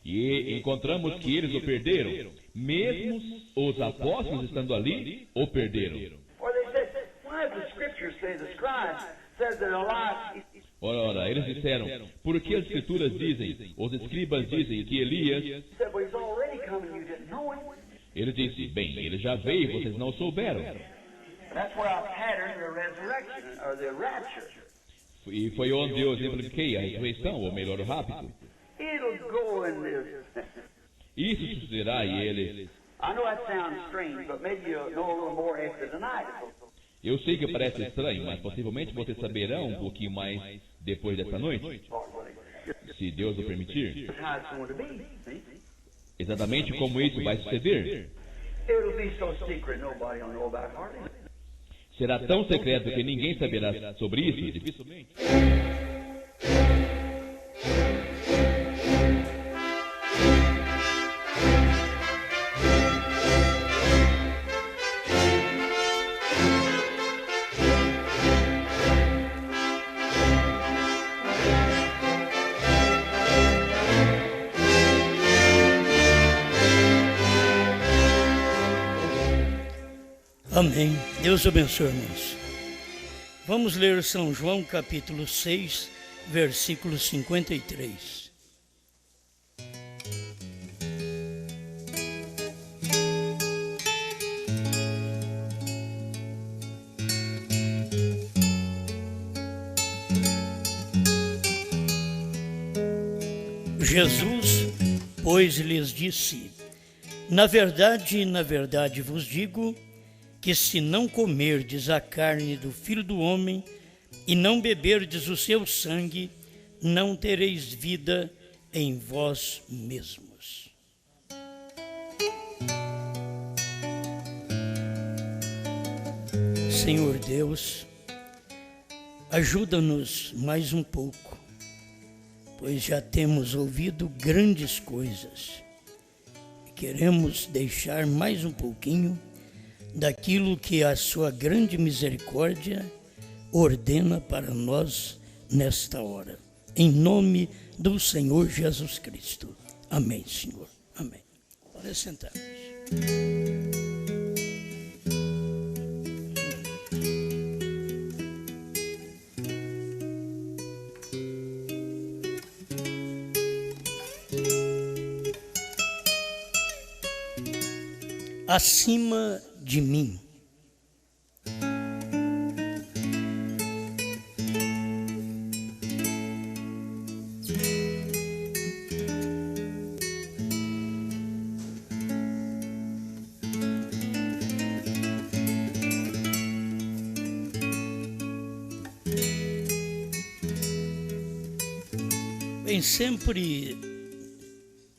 E encontramos que eles o perderam. Mesmo os apóstolos estando ali, o perderam. For they said, why the scriptures say the scribes says that Elias... Ora, eles disseram, por que as escrituras dizem, os escribas dizem que Elias... He said, well, he's already come and you didn't know it. Ele disse, bem, ele já veio, vocês não souberam. That's where I patterned the resurrection, or the rapture. E foi onde eu exemplifiquei a ressurreição, ou melhor, o rapto. It'll go in this. Isso sucederá e eles... I know that sounds strange, but maybe you'll know a little more after tonight. Eu sei que parece estranho, mas possivelmente vocês saberão um pouquinho mais depois dessa noite, se Deus o permitir. How it's going to be, see? Exatamente como isso vai suceder. It'll be so secret nobody will know about hardly. Será tão secreto que ninguém saberá sobre isso, dificilmente. Amém. Deus abençoe, irmãos. Vamos ler São João capítulo 6, versículo 53. Jesus, pois, lhes disse: na verdade vos digo, que se não comerdes a carne do Filho do Homem e não beberdes o seu sangue, não tereis vida em vós mesmos. Senhor Deus, ajuda-nos mais um pouco, pois já temos ouvido grandes coisas e queremos deixar mais um pouquinho daquilo que a sua grande misericórdia ordena para nós nesta hora. Em nome do Senhor Jesus Cristo. Amém, Senhor. Amém. Pode sentar. Acima de mim. Bem, sempre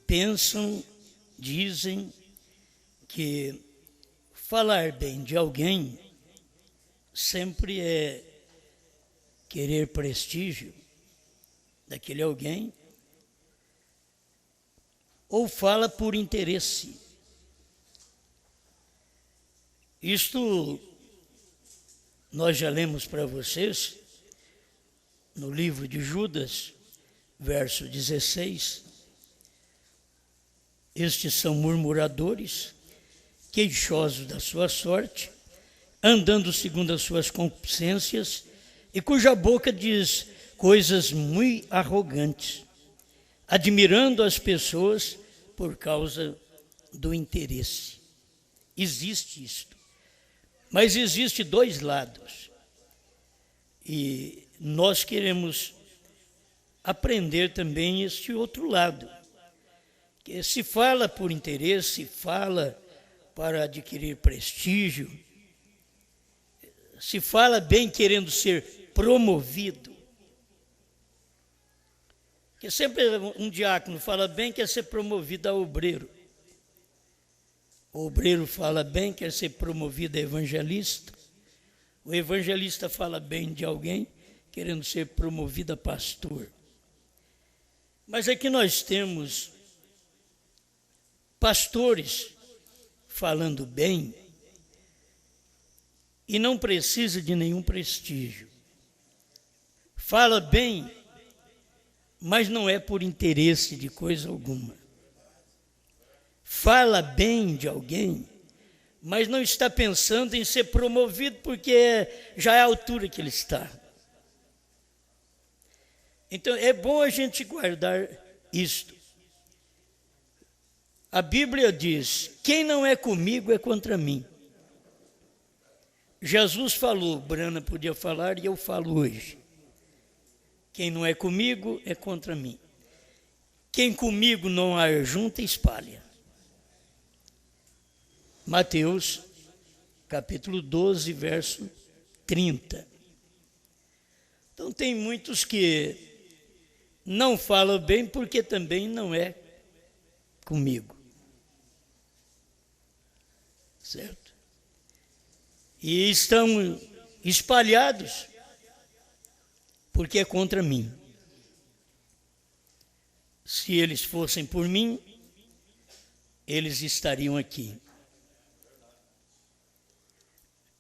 pensam, dizem que falar bem de alguém sempre é querer prestígio daquele alguém, ou fala por interesse. Isto nós já lemos para vocês no livro de Judas, verso 16. Estes são murmuradores, queixosos da sua sorte, andando segundo as suas concupiscências, e cuja boca diz coisas muito arrogantes, admirando as pessoas por causa do interesse. Existe isto, mas existe dois lados, e nós queremos aprender também este outro lado, que se fala por interesse, fala para adquirir prestígio, se fala bem querendo ser promovido. Que sempre um diácono fala bem, quer ser promovido a obreiro. O obreiro fala bem, quer ser promovido a evangelista. O evangelista fala bem de alguém, querendo ser promovido a pastor. Mas aqui nós temos pastores falando bem e não precisa de nenhum prestígio. Fala bem, mas não é por interesse de coisa alguma. fala bem de alguém, mas não está pensando em ser promovido porque já é a altura que ele está. Então é bom a gente guardar isto. A Bíblia diz: quem não é comigo é contra mim. Jesus falou, Brana podia falar e eu falo hoje. Quem não é comigo é contra mim. Quem comigo não ajunta, espalha. Mateus, capítulo 12, verso 30. Então tem muitos que não falam bem porque também não é comigo. Certo? E estão espalhados porque é contra mim. Se eles fossem por mim, eles estariam aqui.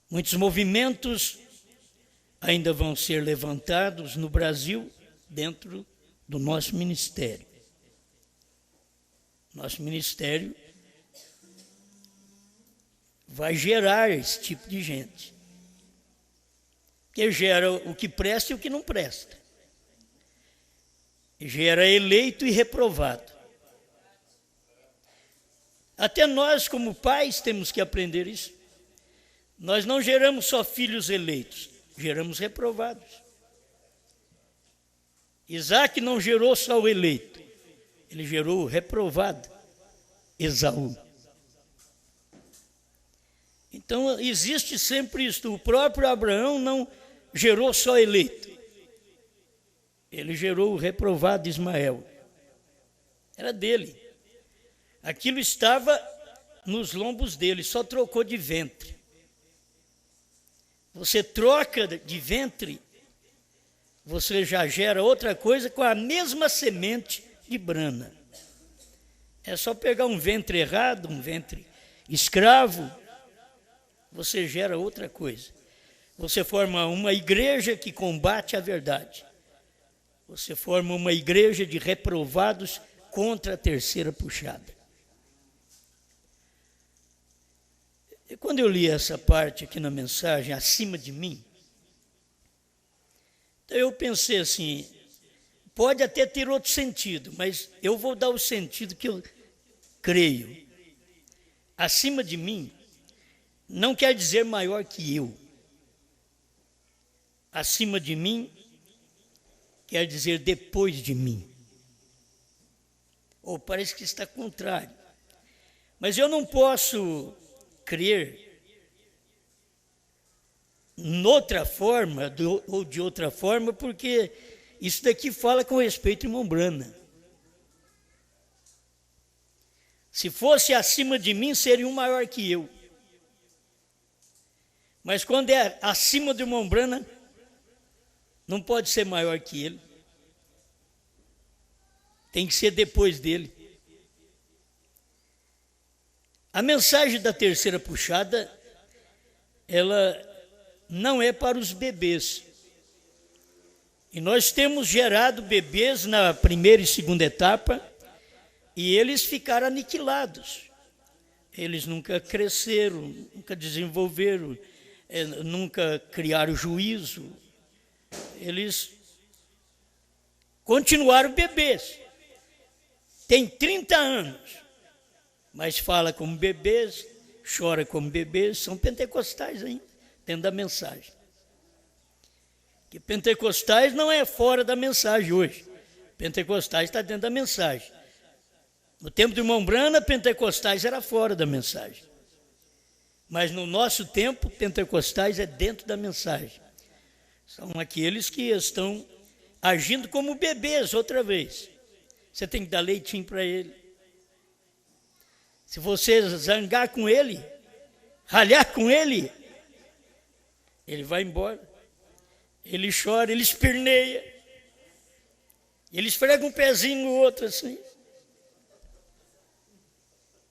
Muitos movimentos ainda vão ser levantados no Brasil dentro do nosso ministério. Nosso ministério vai gerar esse tipo de gente. Que gera o que presta e o que não presta. Gera eleito e reprovado. Até nós, como pais, temos que aprender isso. Nós não geramos só filhos eleitos, geramos reprovados. Isaac não gerou só o eleito, ele gerou o reprovado, Esaú. Então existe sempre isso. O próprio Abraão não gerou só eleito, ele gerou o reprovado Ismael. Era dele. Aquilo estava nos lombos dele, só trocou de ventre. Você troca de ventre, você já gera outra coisa com a mesma semente de Brana. É só pegar um ventre errado, um ventre escravo, você gera outra coisa. Você forma uma igreja que combate a verdade. Você forma uma igreja de reprovados contra a terceira puxada. E quando eu li essa parte aqui na mensagem, acima de mim, então eu pensei assim, pode até ter outro sentido, mas eu vou dar o sentido que eu creio. Acima de mim não quer dizer maior que eu. Acima de mim quer dizer depois de mim. Ou parece que está contrário. Mas eu não posso crer noutra forma ou de outra forma, porque isso daqui fala com respeito ao irmão Brana. Se fosse acima de mim, seria um maior que eu. Mas quando é acima do irmão Brana, não pode ser maior que ele. Tem que ser depois dele. A mensagem da terceira puxada, ela não é para os bebês. E nós temos gerado bebês na primeira e segunda etapa, e eles ficaram aniquilados. Eles nunca cresceram, nunca desenvolveram, nunca criaram juízo. Eles continuaram bebês. Tem 30 anos. Mas fala como bebês, chora como bebês, são pentecostais ainda, dentro da mensagem. Que pentecostais não é fora da mensagem hoje. Pentecostais está dentro da mensagem. No tempo do irmão Brana, pentecostais era fora da mensagem. Mas no nosso tempo, pentecostais é dentro da mensagem. São aqueles que estão agindo como bebês outra vez. Você tem que dar leitinho para ele. Se você zangar com ele, ralhar com ele, ele vai embora. Ele chora, ele esperneia. Ele esfrega um pezinho no outro assim.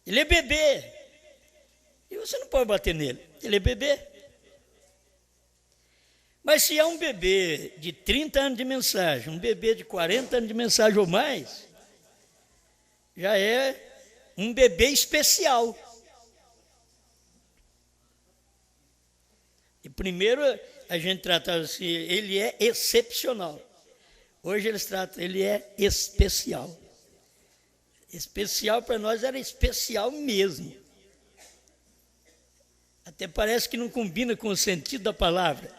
Ele é bebê. E você não pode bater nele. Ele é bebê. Mas se é um bebê de 30 anos de mensagem, um bebê de 40 anos de mensagem ou mais, já é um bebê especial. E primeiro a gente tratava assim, ele é excepcional. Hoje eles tratam, ele é especial. Especial para nós era especial mesmo. Até parece que não combina com o sentido da palavra.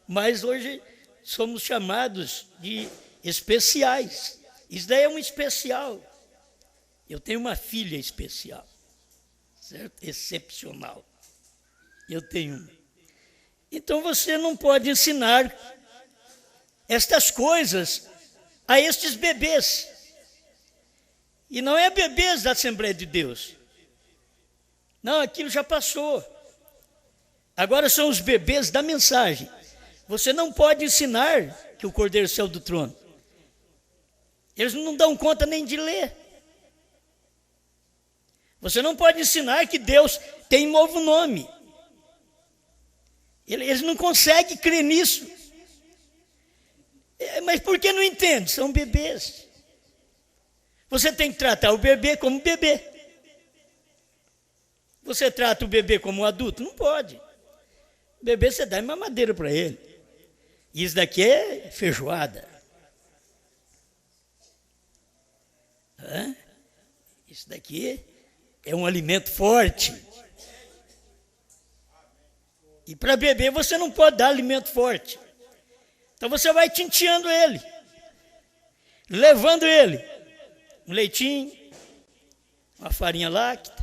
Mas hoje somos chamados de especiais. Isso daí é um especial. Eu tenho uma filha especial, certo? Excepcional. Eu tenho uma. Então você não pode ensinar estas coisas a estes bebês. E não é bebês da Assembleia de Deus. Não, aquilo já passou. Agora são os bebês da mensagem. Você não pode ensinar que o Cordeiro saiu do trono. Eles não dão conta nem de ler. Você não pode ensinar que Deus tem um novo nome. Eles não conseguem crer nisso. Mas por que não entende? São bebês. Você tem que tratar o bebê como bebê. Você trata o bebê como um adulto? Não pode. O bebê você dá mamadeira para ele. Isso daqui é feijoada. Isso daqui é um alimento forte. E para bebê você não pode dar alimento forte. Então você vai tinteando ele, levando ele um leitinho, uma farinha láctea,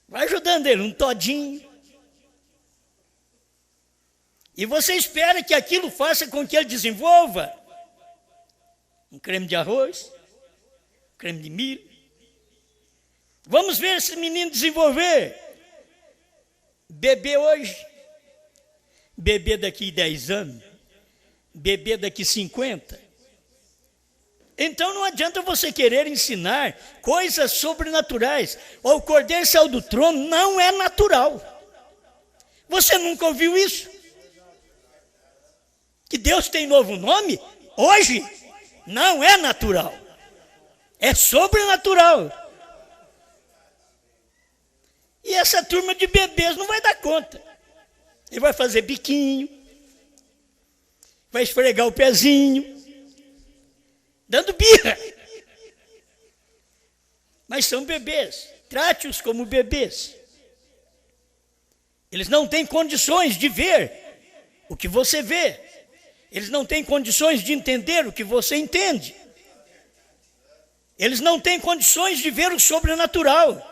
vai ajudando ele, um todinho. E você espera que aquilo faça com que ele desenvolva um creme de arroz, um creme de milho. Vamos ver esse menino desenvolver. Bebê hoje, bebê daqui 10 anos, bebê daqui 50. Então não adianta você querer ensinar coisas sobrenaturais. O Cordeiro saiu do trono, não é natural. Você nunca ouviu isso? Que Deus tem novo nome? Hoje não é natural. É sobrenatural. E essa turma de bebês não vai dar conta. Ele vai fazer biquinho, vai esfregar o pezinho, dando birra. Mas são bebês, trate-os como bebês. Eles não têm condições de ver o que você vê. Eles não têm condições de entender o que você entende. Eles não têm condições de ver o sobrenatural.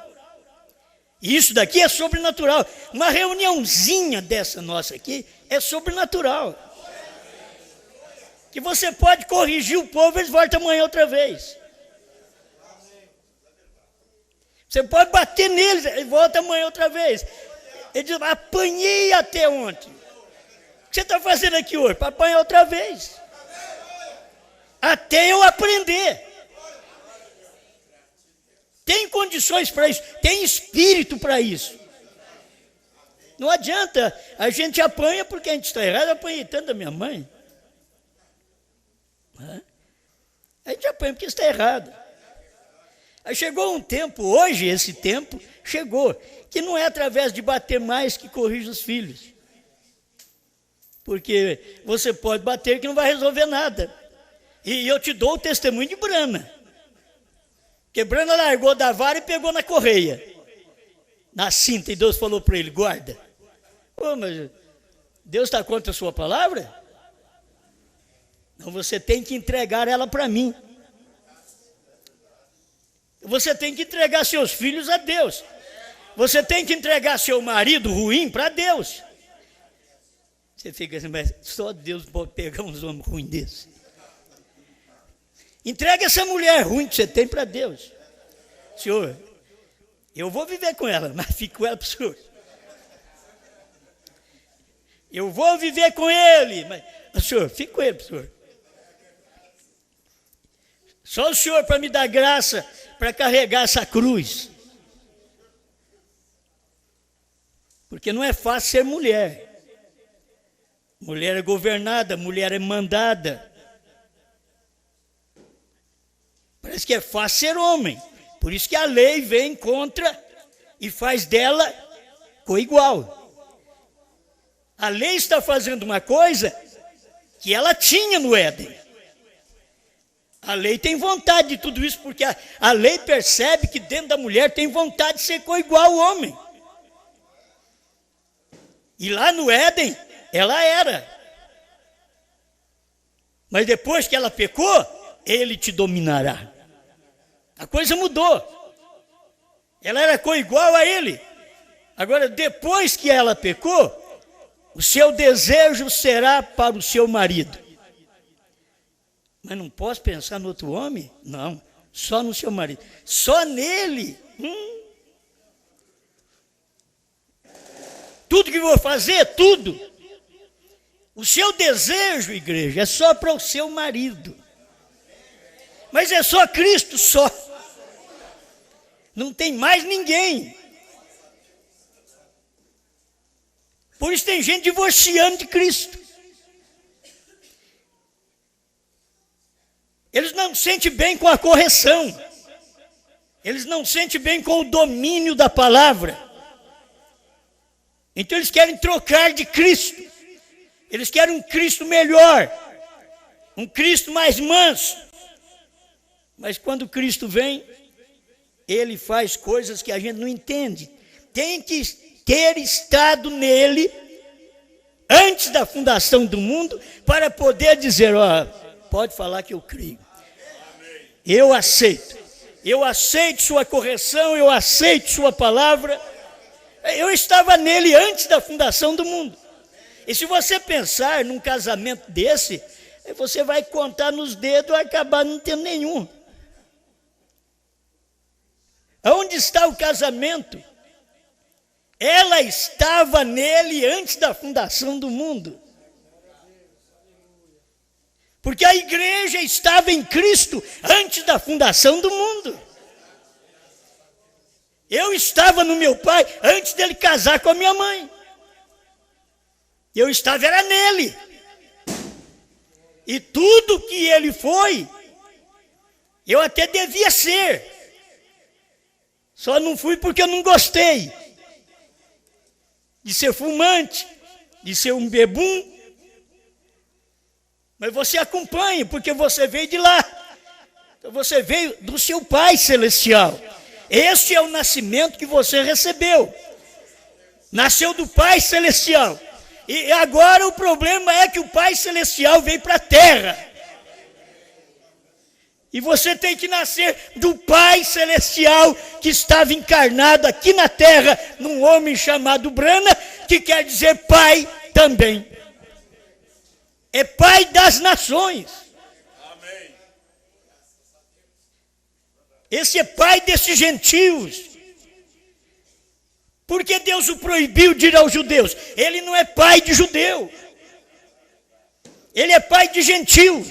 E isso daqui é sobrenatural. Uma reuniãozinha dessa nossa aqui é sobrenatural. Que você pode corrigir o povo, eles voltam amanhã outra vez. Você pode bater neles, eles voltam amanhã outra vez. Ele diz, apanhei até ontem. O que você está fazendo aqui hoje? Para apanhar outra vez. Até eu aprender. Tem condições para isso, tem espírito para isso. Não adianta, a gente apanha porque a gente está errado. Eu apanhei tanto da minha mãe. A gente apanha porque está errado. Aí chegou um tempo, hoje esse tempo chegou, que não é através de bater mais que corrige os filhos. Porque você pode bater que não vai resolver nada. E eu te dou o testemunho de Brana. Porque Brana largou da vara e pegou na correia, na cinta, e Deus falou para ele, guarda. Pô, mas Deus está contra a sua palavra? Não, você tem que entregar ela para mim. Você tem que entregar seus filhos a Deus. Você tem que entregar seu marido ruim para Deus. Você fica assim, mas só Deus pode pegar uns homens ruins desses. Entrega essa mulher ruim que você tem para Deus. Senhor, eu vou viver com ela, mas fico com ela para o Senhor. Eu vou viver com ele, mas o Senhor, fico com ele para o Senhor. Só o Senhor para me dar graça para carregar essa cruz. Porque não é fácil ser mulher. Mulher é governada, mulher é mandada. Parece que é fácil ser homem. Por isso que a lei vem contra e faz dela coigual. A lei está fazendo uma coisa que ela tinha no Éden. A lei tem vontade de tudo isso, porque a lei percebe que dentro da mulher tem vontade de ser coigual ao homem. E lá no Éden, ela era. Mas depois que ela pecou, ele te dominará. A coisa mudou. Ela era coigual a ele. Agora, depois que ela pecou, o seu desejo será para o seu marido. Mas não posso pensar no outro homem? Não, só no seu marido. Só nele. Tudo que vou fazer, tudo. O seu desejo, igreja, é só para o seu marido. Mas é só Cristo, só. Não tem mais ninguém. Por isso tem gente divorciando de Cristo. Eles não se sentem bem com a correção. Eles não se sentem bem com o domínio da palavra. Então eles querem trocar de Cristo. Eles querem um Cristo melhor. Um Cristo mais manso. Mas quando Cristo vem, ele faz coisas que a gente não entende. Tem que ter estado nele antes da fundação do mundo para poder dizer, ó, pode falar que eu creio. Eu aceito sua correção, eu aceito sua palavra. Eu estava nele antes da fundação do mundo. E se você pensar num casamento desse, você vai contar nos dedos e acabar não tendo nenhum. Onde está o casamento? Ela estava nele antes da fundação do mundo. Porque a igreja estava em Cristo antes da fundação do mundo. Eu estava no meu pai antes dele casar com a minha mãe. Eu estava era nele. E tudo que ele foi, eu até devia ser. Só não fui porque eu não gostei de ser fumante, de ser um bebum. Mas você acompanha, porque você veio de lá. Então você veio do seu Pai Celestial. Este é o nascimento que você recebeu. Nasceu do Pai Celestial. E agora o problema é que o Pai Celestial veio para a terra. E você tem que nascer do Pai Celestial que estava encarnado aqui na terra, num homem chamado Brana, que quer dizer Pai também. É Pai das nações. Amém. Esse é Pai desses gentios. Por que Deus o proibiu de ir aos judeus? Ele não é pai de judeu. Ele é pai de gentio.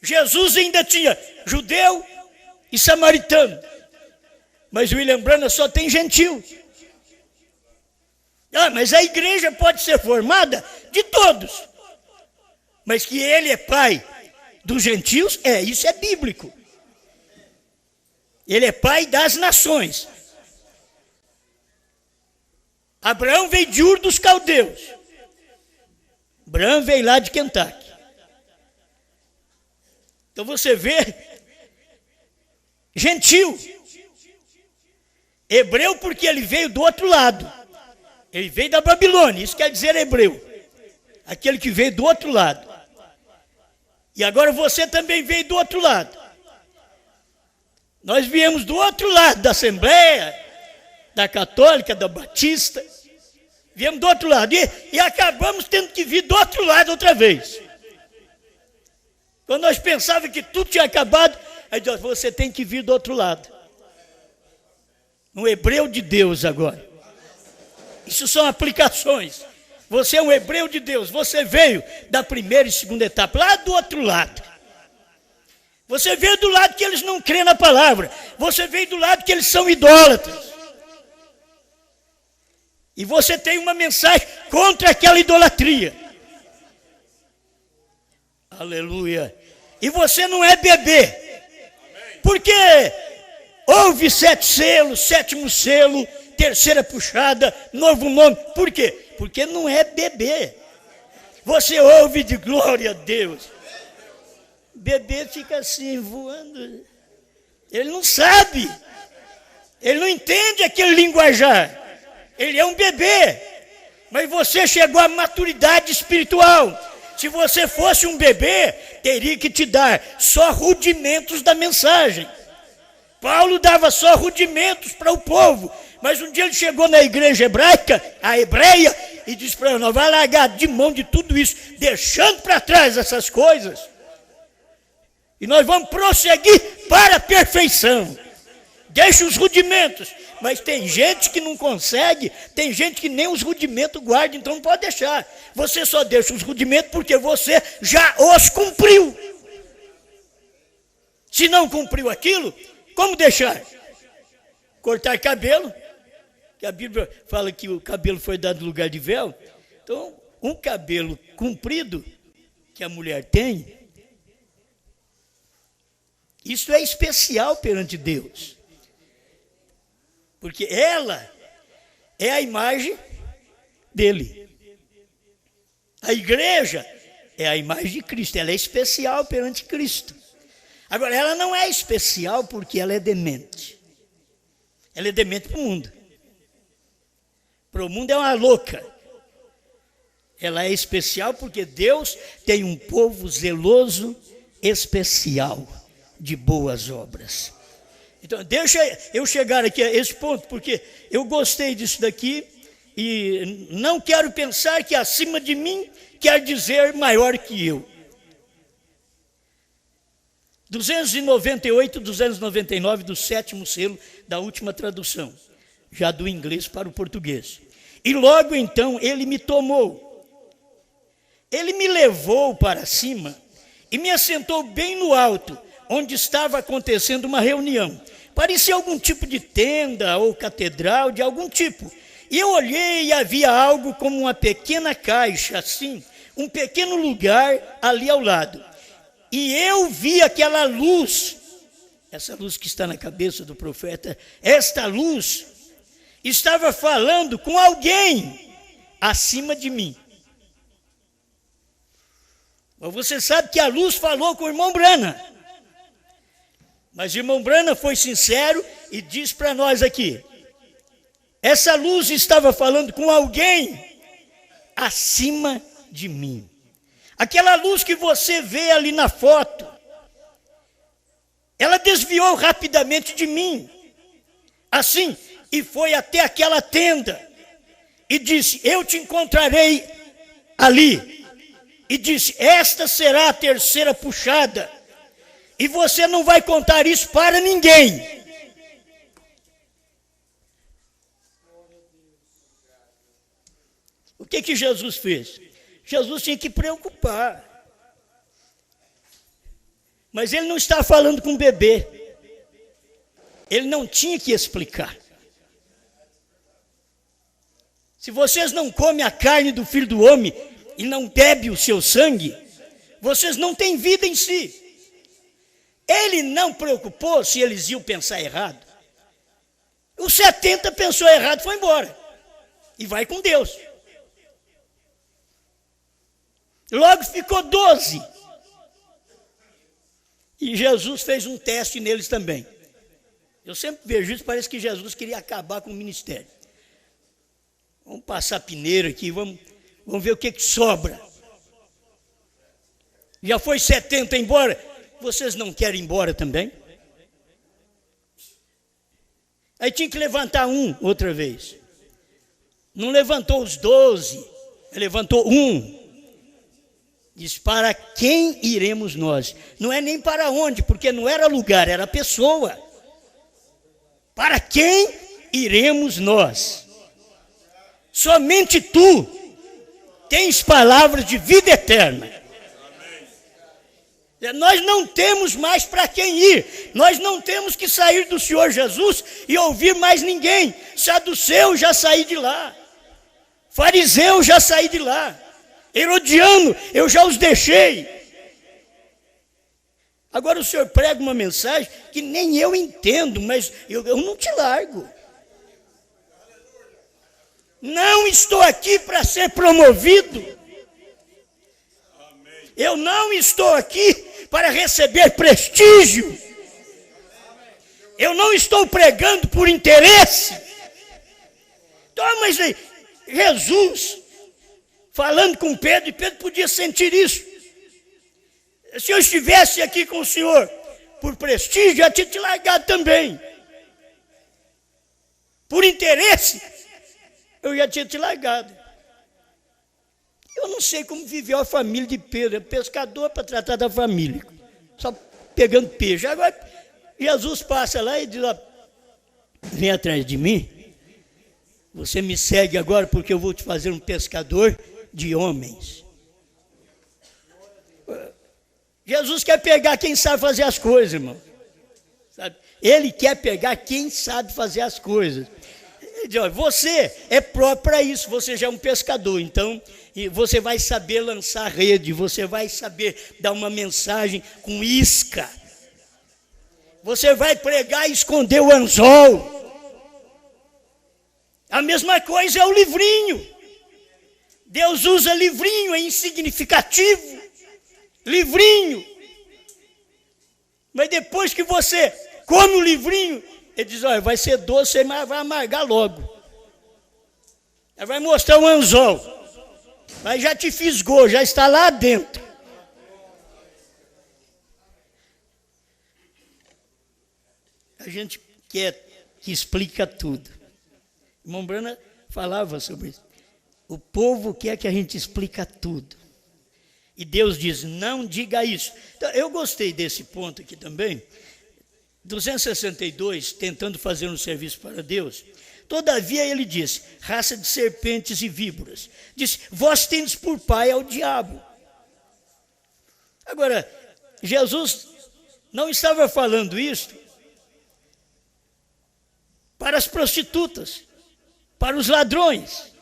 Jesus ainda tinha judeu e samaritano. Mas William Branham só tem gentio. Mas a igreja pode ser formada de todos. Mas que ele é pai dos gentios, isso é bíblico. Ele é pai das nações. Abraão veio de Ur dos Caldeus. Abraão veio lá de Kentucky. Então você vê, gentil. Hebreu porque ele veio do outro lado. Ele veio da Babilônia, isso quer dizer hebreu. Aquele que veio do outro lado. E agora você também veio do outro lado. Nós viemos do outro lado da Assembleia, da Católica, da Batista. Viemos do outro lado. E acabamos tendo que vir do outro lado outra vez. Quando nós pensávamos que tudo tinha acabado, aí Deus, você tem que vir do outro lado. Um hebreu de Deus agora. Isso são aplicações. Você é um hebreu de Deus. Você veio da primeira e segunda etapa, lá do outro lado. Você veio do lado que eles não creem na palavra. Você veio do lado que eles são idólatras. E você tem uma mensagem contra aquela idolatria. Aleluia. E você não é bebê. Porque houve 7 selos, 7º selo, terceira puxada, novo nome. Por quê? Porque não é bebê. Você ouve de glória a Deus. Bebê fica assim, voando. Ele não sabe. Ele não entende aquele linguajar. Ele é um bebê. Mas você chegou à maturidade espiritual. Se você fosse um bebê, teria que te dar só rudimentos da mensagem. Paulo dava só rudimentos para o povo. Mas um dia ele chegou na igreja hebraica, a hebreia, e disse para nós: vai largar de mão de tudo isso, deixando para trás essas coisas. E nós vamos prosseguir para a perfeição. Deixa os rudimentos. Mas tem gente que não consegue, tem gente que nem os rudimentos guarda, então não pode deixar. Você só deixa os rudimentos porque você já os cumpriu. Se não cumpriu aquilo, como deixar? Cortar cabelo, que a Bíblia fala que o cabelo foi dado no lugar de véu. Então, um cabelo comprido que a mulher tem, isso é especial perante Deus. Porque ela é a imagem dele. A igreja é a imagem de Cristo. Ela é especial perante Cristo. Agora, ela não é especial porque ela é demente. Ela é demente para o mundo. Para o mundo é uma louca. Ela é especial porque Deus tem um povo zeloso, especial, de boas obras. Então, deixa eu chegar aqui a esse ponto, porque eu gostei disso daqui e não quero pensar que acima de mim quer dizer maior que eu. 298, 299 do 7º selo da última tradução, já do inglês para o português. E logo então ele me tomou. Ele me levou para cima e me assentou bem no alto, onde estava acontecendo uma reunião. Parecia algum tipo de tenda ou catedral de algum tipo. E eu olhei e havia algo como uma pequena caixa, assim, um pequeno lugar ali ao lado. E eu vi aquela luz, essa luz que está na cabeça do profeta, esta luz estava falando com alguém acima de mim. Mas você sabe que a luz falou com o irmão Brana. Mas o irmão Brana foi sincero e disse para nós aqui: essa luz estava falando com alguém acima de mim. Aquela luz que você vê ali na foto, ela desviou rapidamente de mim, assim, e foi até aquela tenda, e disse: eu te encontrarei ali. E disse: esta será a terceira puxada. E você não vai contar isso para ninguém. O que Jesus fez? Jesus tinha que preocupar. Mas ele não está falando com o bebê. Ele não tinha que explicar. Se vocês não comem a carne do Filho do Homem e não bebem o seu sangue, vocês não têm vida em si. Ele não preocupou se eles iam pensar errado. Os 70 pensou errado, foi embora. E vai com Deus. Logo ficou 12. E Jesus fez um teste neles também. Eu sempre vejo isso, parece que Jesus queria acabar com o ministério. Vamos passar peneira aqui, vamos ver o que sobra. Já foi 70 embora. Vocês não querem ir embora também? Aí tinha que levantar um outra vez. Não levantou os 12, levantou um. Diz: para quem iremos nós? Não é nem para onde, porque não era lugar, era pessoa. Para quem iremos nós? Somente tu tens palavras de vida eterna. Nós não temos mais para quem ir. Nós não temos que sair do Senhor Jesus e ouvir mais ninguém. Saduceu, já saí de lá. Fariseu, já saí de lá. Herodiano, eu já os deixei. Agora o senhor prega uma mensagem que nem eu entendo, mas eu não te largo. Não estou aqui para ser promovido. Eu não estou aqui para receber prestígio. Eu não estou pregando por interesse. Então, mas Jesus falando com Pedro, e Pedro podia sentir isso. Se eu estivesse aqui com o senhor por prestígio, eu tinha te largado também. Por interesse, eu já tinha te largado. Eu não sei como viveu a família de Pedro, é pescador para tratar da família, só pegando peixe. Agora, Jesus passa lá e diz, ó, vem atrás de mim, você me segue agora porque eu vou te fazer um pescador de homens. Jesus quer pegar quem sabe fazer as coisas, irmão. Sabe? Ele quer pegar quem sabe fazer as coisas. Ele diz, ó, você é próprio para isso, você já é um pescador, então você vai saber lançar rede, você vai saber dar uma mensagem com isca. Você vai pregar e esconder o anzol. A mesma coisa é o livrinho. Deus usa livrinho, é insignificativo. Livrinho. Mas depois que você come o livrinho, ele diz, olha, vai ser doce, mas vai amargar logo. Ele vai mostrar um anzol. Mas já te fisgou, já está lá dentro. A gente quer que explica tudo. O irmão Brana falava sobre isso. O povo quer que a gente explica tudo. E Deus diz, não diga isso. Então, eu gostei desse ponto aqui também. 262, tentando fazer um serviço para Deus. Todavia ele disse, raça de serpentes e víboras. Disse, vós tendes por pai ao diabo. Agora, Jesus não estava falando isso para as prostitutas, para os ladrões.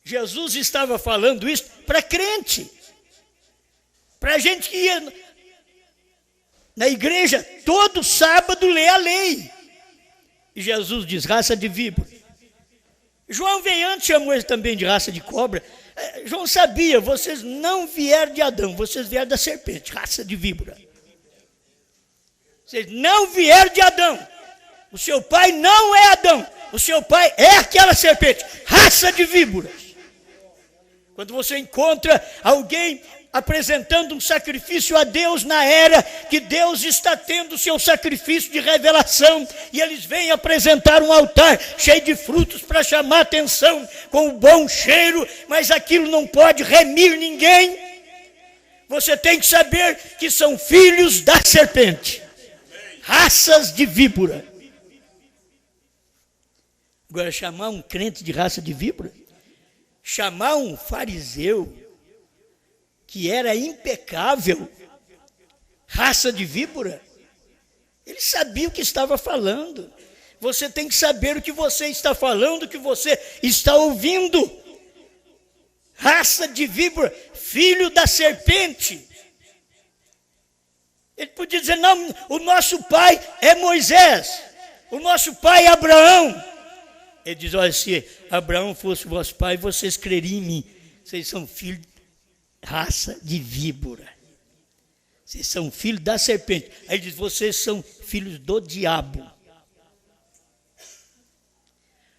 Jesus estava falando isso para crente, para gente que ia na igreja todo sábado ler a lei. E Jesus diz, raça de víbora. João vem antes, chamou ele também de raça de cobra. João sabia, vocês não vieram de Adão, vocês vieram da serpente, raça de víbora. Vocês não vieram de Adão. O seu pai não é Adão, o seu pai é aquela serpente, raça de víboras. Quando você encontra alguém apresentando um sacrifício a Deus na era que Deus está tendo o seu sacrifício de revelação, e eles vêm apresentar um altar cheio de frutos para chamar atenção, com um bom cheiro, mas aquilo não pode remir ninguém. Você tem que saber que são filhos da serpente, raças de víbora. Agora, chamar um crente de raça de víbora, chamar um fariseu que era impecável, raça de víbora, ele sabia o que estava falando. Você tem que saber o que você está falando, o que você está ouvindo. Raça de víbora, filho da serpente. Ele podia dizer, não, o nosso pai é Moisés, o nosso pai é Abraão. Ele diz, olha, se Abraão fosse vosso pai, vocês creriam em mim. Vocês são filhos, raça de víbora. Vocês são filhos da serpente. Aí ele diz, vocês são filhos do diabo.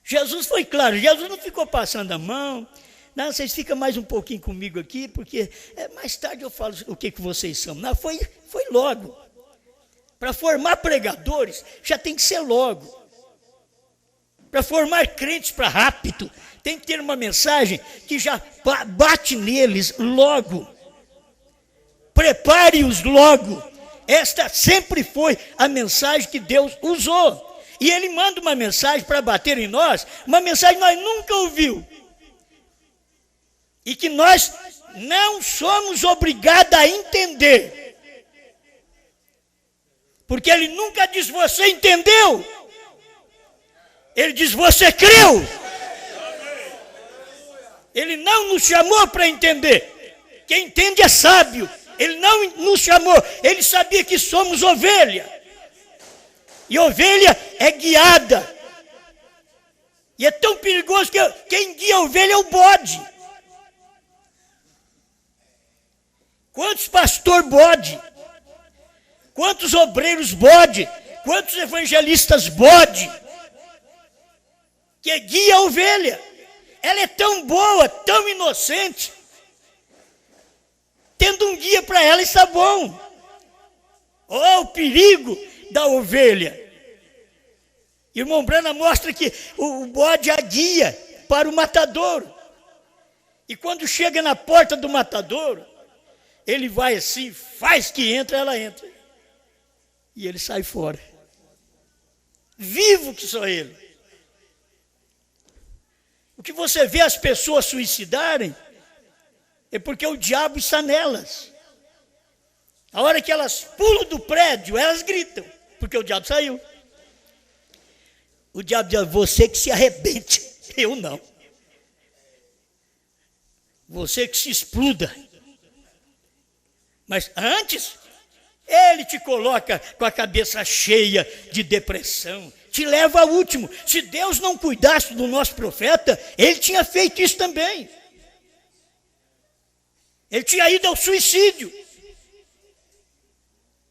Jesus foi claro, Jesus não ficou passando a mão. Não, vocês ficam mais um pouquinho comigo aqui, porque mais tarde eu falo o que vocês são. Não, foi logo. Para formar pregadores, já tem que ser logo. Para formar crentes para rápido, tem que ter uma mensagem que já bate neles logo. Prepare-os logo. Esta sempre foi a mensagem que Deus usou. E Ele manda uma mensagem para bater em nós, uma mensagem que nós nunca ouvimos. E que nós não somos obrigados a entender. Porque Ele nunca diz, você entendeu? Ele diz, você creu? Ele não nos chamou para entender. Quem entende é sábio. Ele não nos chamou, ele sabia que somos ovelha. E ovelha é guiada. E é tão perigoso que quem guia a ovelha é o bode. Quantos pastor bode? Quantos obreiros bode? Quantos evangelistas bode? Que guia a ovelha. Ela é tão boa, tão inocente. Tendo um guia para ela está bom. Oh, o perigo da ovelha. Irmão Branham mostra que o bode é a guia para o matadouro. E quando chega na porta do matadouro, ele vai assim, faz que entra, ela entra. E ele sai fora. Vivo que sou ele. O que você vê as pessoas suicidarem é porque o diabo está nelas. A hora que elas pulam do prédio, elas gritam, porque o diabo saiu. O diabo diz, você que se arrebente, eu não. Você que se exploda. Mas antes, ele te coloca com a cabeça cheia de depressão, te leva ao último. Se Deus não cuidasse do nosso profeta, ele tinha feito isso também. Ele tinha ido ao suicídio.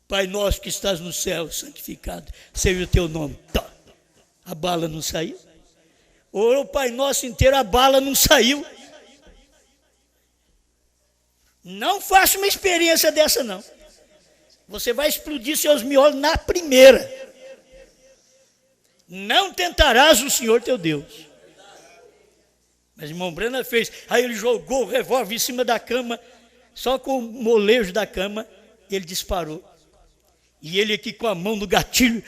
Pai nosso que estás no céu, santificado seja o teu nome. Tá. A bala não saiu. Orou o Pai Nosso inteiro, a bala não saiu. Não faça uma experiência dessa, não. Você vai explodir seus miolos na primeira. Não tentarás o Senhor teu Deus. Mas irmão Branham fez. Aí ele jogou o revólver em cima da cama, só com o molejo da cama, ele disparou. E ele aqui com a mão no gatilho.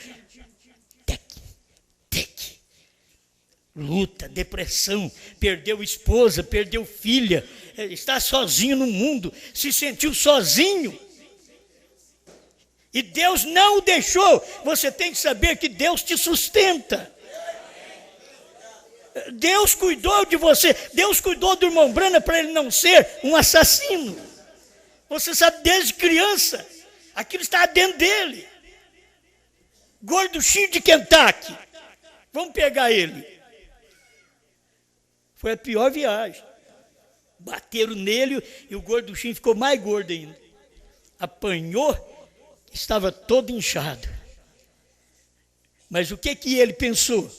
Luta, depressão, perdeu esposa, perdeu filha, está sozinho no mundo, se sentiu sozinho. E Deus não o deixou. Você tem que saber que Deus te sustenta. Deus cuidou de você. Deus cuidou do irmão Branham para ele não ser um assassino. Você sabe, desde criança, aquilo está dentro dele. Gorduchinho de Kentucky. Vamos pegar ele. Foi a pior viagem. Bateram nele e o gorduchinho ficou mais gordo ainda. Apanhou, estava todo inchado. Mas o que ele pensou?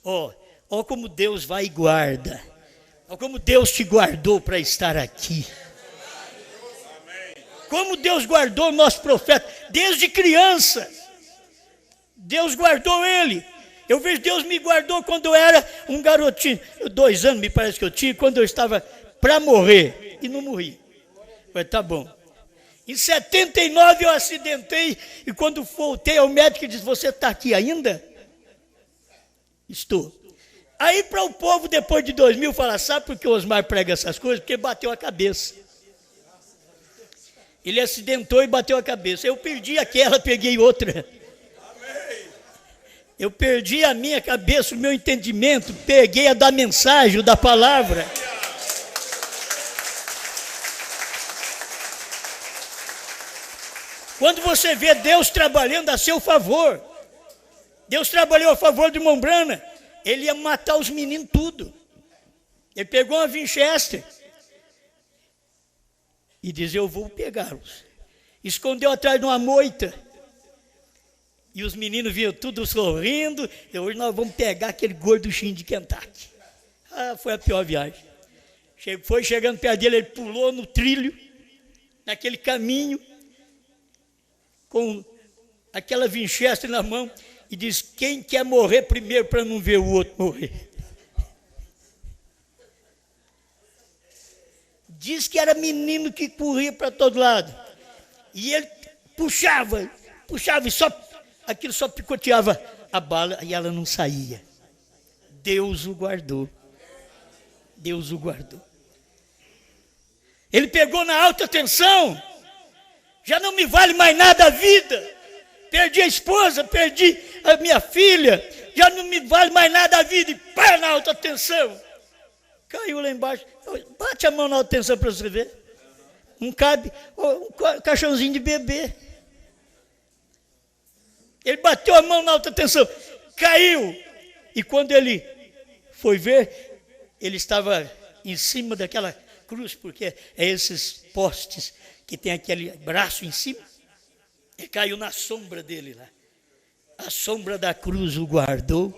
Ó como Deus vai e guarda. Ó como Deus te guardou para estar aqui. Como Deus guardou o nosso profeta desde criança. Deus guardou ele. Eu vejo Deus me guardou quando eu era um garotinho. 2 anos me parece que eu tinha, quando eu estava para morrer. E não morri. Falei, tá bom. Em 79 eu acidentei. E quando voltei ao médico, ele disse, você está aqui ainda? Estou. Aí para o povo, depois de 2000, falar, sabe por que o Osmar prega essas coisas? Porque bateu a cabeça. Ele acidentou e bateu a cabeça. Eu perdi aquela, peguei outra. Eu perdi a minha cabeça, o meu entendimento, peguei a da mensagem, da palavra. Quando você vê Deus trabalhando a seu favor, Deus trabalhou a favor do irmão Branham, ele ia matar os meninos tudo. Ele pegou uma Winchester e diz, eu vou pegá-los. Escondeu atrás de uma moita. E os meninos vinham tudo sorrindo. E hoje nós vamos pegar aquele gorduchinho de Kentucky. Foi a pior viagem. Foi chegando perto dele, ele pulou no trilho, naquele caminho, com aquela Winchester na mão, e diz, quem quer morrer primeiro para não ver o outro morrer? Diz que era menino que corria para todo lado. E ele puxava e aquilo só picoteava a bala e ela não saía. Deus o guardou. Deus o guardou. Ele pegou na alta tensão. Já não me vale mais nada a vida. Perdi a esposa, perdi a minha filha. Já não me vale mais nada a vida. E pá, na alta tensão. Caiu lá embaixo. Bate a mão na alta tensão para você ver. Não cabe um caixãozinho de bebê. Ele bateu a mão na alta tensão, caiu. E quando ele foi ver, ele estava em cima daquela cruz, porque é esses postes que tem aquele braço em cima. Ele caiu na sombra dele lá. A sombra da cruz o guardou.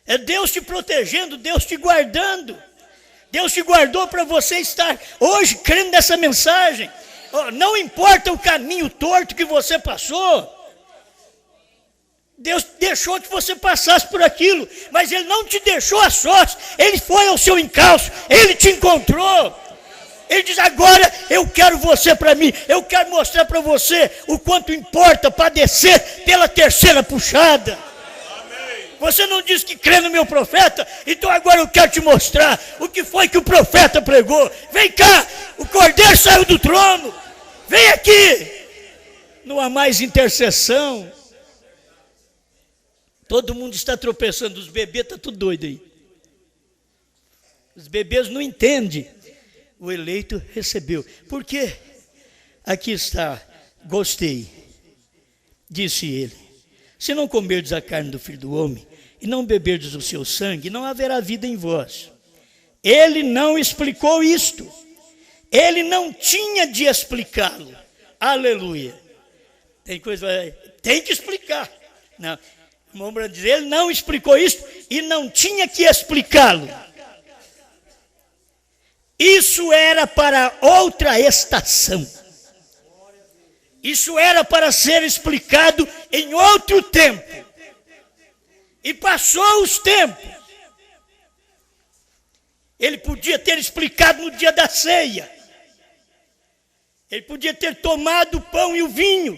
É Deus te protegendo, Deus te guardando. Deus te guardou para você estar hoje crendo nessa mensagem. Não importa o caminho torto que você passou. Deus deixou que você passasse por aquilo, mas Ele não te deixou a sós. Ele foi ao seu encalço, Ele te encontrou. Ele diz, agora eu quero você para mim. Eu quero mostrar para você o quanto importa padecer pela terceira puxada. Você não diz que crê no meu profeta? Então agora eu quero te mostrar o que foi que o profeta pregou. Vem cá, o cordeiro saiu do trono. Vem aqui. Não há mais intercessão. Todo mundo está tropeçando. Os bebês estão tudo doido aí. Os bebês não entendem. O eleito recebeu. Por quê? Aqui está, gostei. Disse ele. Se não comerdes a carne do Filho do Homem, e não beberdes o seu sangue, não haverá vida em vós. Ele não explicou isto. Ele não tinha de explicá-lo. Aleluia. Tem que explicar. Não. O irmão diz, ele não explicou isto e não tinha que explicá-lo. Isso era para outra estação. Isso era para ser explicado em outro tempo. E passou os tempos. Ele podia ter explicado no dia da ceia. Ele podia ter tomado o pão e o vinho.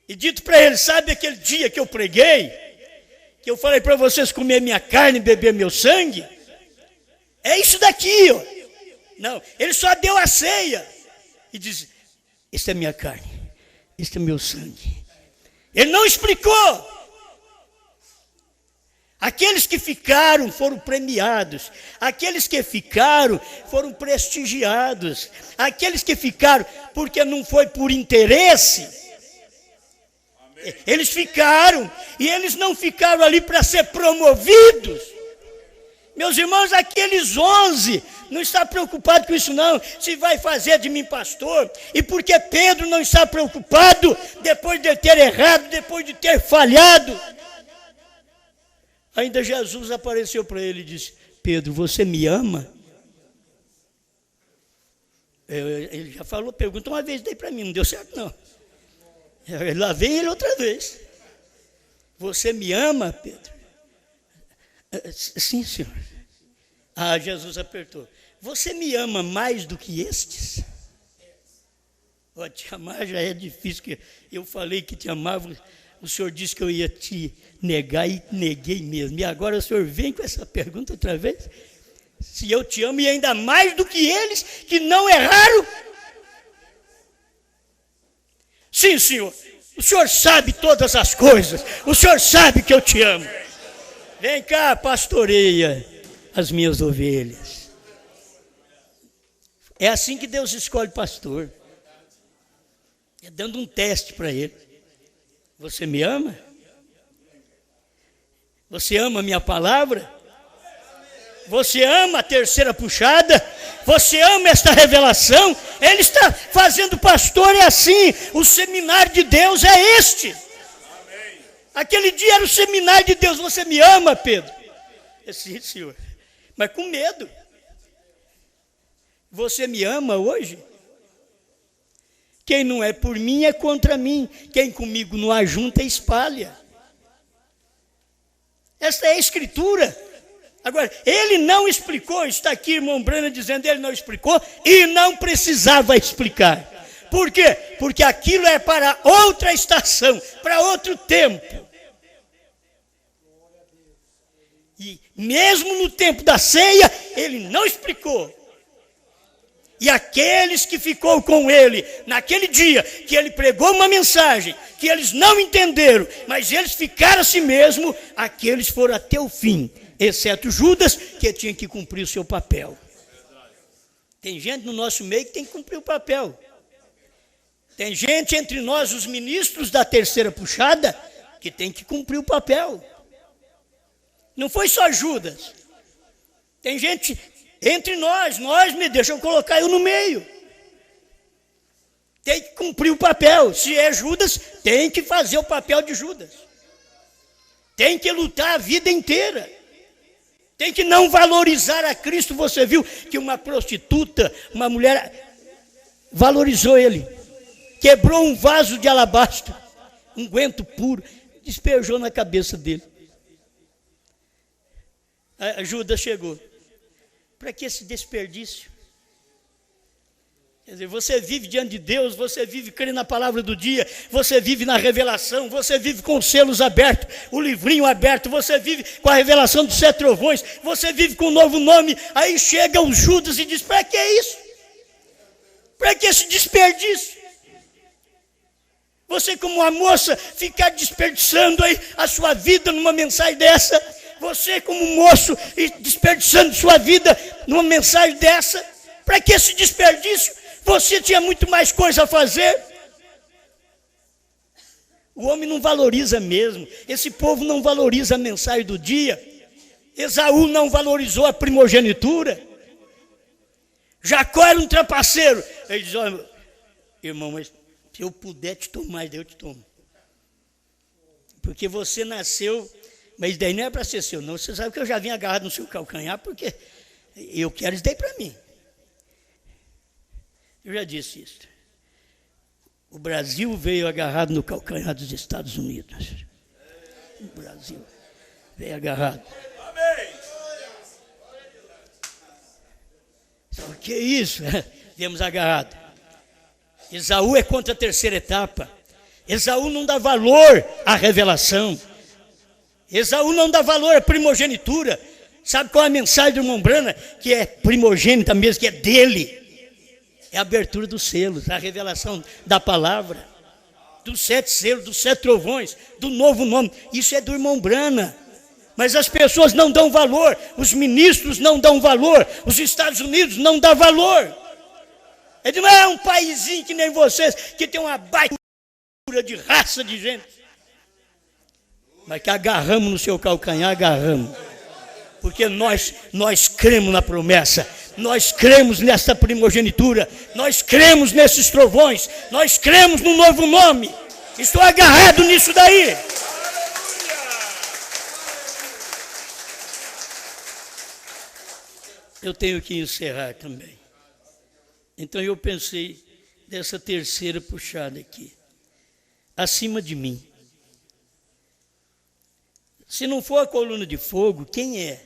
E dito para ele, sabe aquele dia que eu preguei? Que eu falei para vocês comer minha carne e beber meu sangue? É isso daqui, ó. Não, ele só deu a ceia. E disse, esta é minha carne, este é meu sangue. Ele não explicou. Aqueles que ficaram foram premiados. Aqueles que ficaram foram prestigiados. Aqueles que ficaram porque não foi por interesse. Amém. Eles ficaram. E eles não ficaram ali para ser promovidos. Meus irmãos, aqueles 11 não está preocupado com isso não, se vai fazer de mim pastor. E porque Pedro não está preocupado, depois de ter errado, depois de ter falhado, ainda Jesus apareceu para ele e disse, Pedro, você me ama? Ele já falou, pergunta uma vez daí para mim, não deu certo não. Lá vem ele outra vez. Você me ama, Pedro? Sim, senhor. Ah, Jesus apertou. Você me ama mais do que estes? Te amar já é difícil, que eu falei que te amava, o senhor disse que eu ia te negar e neguei mesmo. E agora o senhor vem com essa pergunta outra vez? Se eu te amo e ainda mais do que eles, que não erraram? Sim, senhor. O senhor sabe todas as coisas. O senhor sabe que eu te amo. Vem cá, pastoreia as minhas ovelhas. É assim que Deus escolhe pastor. É dando um teste para ele. Você me ama? Você ama a minha palavra? Você ama a terceira puxada? Você ama esta revelação? Ele está fazendo pastor, é assim. O seminário de Deus é este. Aquele dia era o seminário de Deus. Você me ama, Pedro? Sim, senhor. Mas com medo. Você me ama hoje? Quem não é por mim é contra mim. Quem comigo não ajunta espalha. Esta é a escritura. Agora, ele não explicou. Está aqui irmão Brana dizendo, ele não explicou e não precisava explicar. Por quê? Porque aquilo é para outra estação, para outro tempo. E mesmo no tempo da ceia, ele não explicou. E aqueles que ficou com ele naquele dia, que ele pregou uma mensagem, que eles não entenderam, mas eles ficaram assim mesmo, aqueles foram até o fim, exceto Judas, que tinha que cumprir o seu papel. Tem gente no nosso meio que tem que cumprir o papel. Tem gente entre nós, os ministros da terceira puxada, que tem que cumprir o papel. Não foi só Judas. Tem gente entre nós, me deixam colocar eu no meio. Tem que cumprir o papel. Se é Judas, tem que fazer o papel de Judas. Tem que lutar a vida inteira. Tem que não valorizar a Cristo. Você viu que uma prostituta, uma mulher, valorizou ele. Quebrou um vaso de alabastro, um unguento puro, despejou na cabeça dele. A Judas chegou. Para que esse desperdício? Quer dizer, você vive diante de Deus, você vive crendo na palavra do dia, você vive na revelação, você vive com os selos abertos, o livrinho aberto, você vive com a revelação dos 7 trovões, você vive com um novo nome. Aí chega o Judas e diz: para que isso? Para que esse desperdício? Você, como uma moça, ficar desperdiçando aí a sua vida numa mensagem dessa. Você, como um moço, desperdiçando sua vida numa mensagem dessa. Para que esse desperdício? Você tinha muito mais coisa a fazer. O homem não valoriza mesmo. Esse povo não valoriza a mensagem do dia. Esaú não valorizou a primogenitura. Jacó era um trapaceiro. Ele diz: olha, irmão, mas se eu puder te tomar, eu te tomo. Porque você nasceu, mas daí não é para ser seu, não. Você sabe que eu já vim agarrado no seu calcanhar, porque eu quero isso daí para mim. Eu já disse isso. O Brasil veio agarrado no calcanhar dos Estados Unidos. O Brasil veio agarrado. Só que é isso? Viemos agarrado. Esaú é contra a terceira etapa. Esaú não dá valor à revelação. Esaú não dá valor à primogenitura. Sabe qual é a mensagem do irmão Brana? Que é primogênita mesmo, que é dele. É a abertura dos selos, a revelação da palavra, dos 7 selos, dos 7 trovões, do novo nome. Isso é do irmão Brana. Mas as pessoas não dão valor, os ministros não dão valor, os Estados Unidos não dão valor. Ele não é um paizinho que nem vocês, que tem uma baita de raça de gente. Mas que agarramos no seu calcanhar, agarramos. Porque nós cremos na promessa, nós cremos nessa primogenitura, nós cremos nesses trovões, nós cremos no novo nome. Estou agarrado nisso daí. Eu tenho que encerrar também. Então eu pensei dessa terceira puxada aqui. Acima de mim. Se não for a coluna de fogo, quem é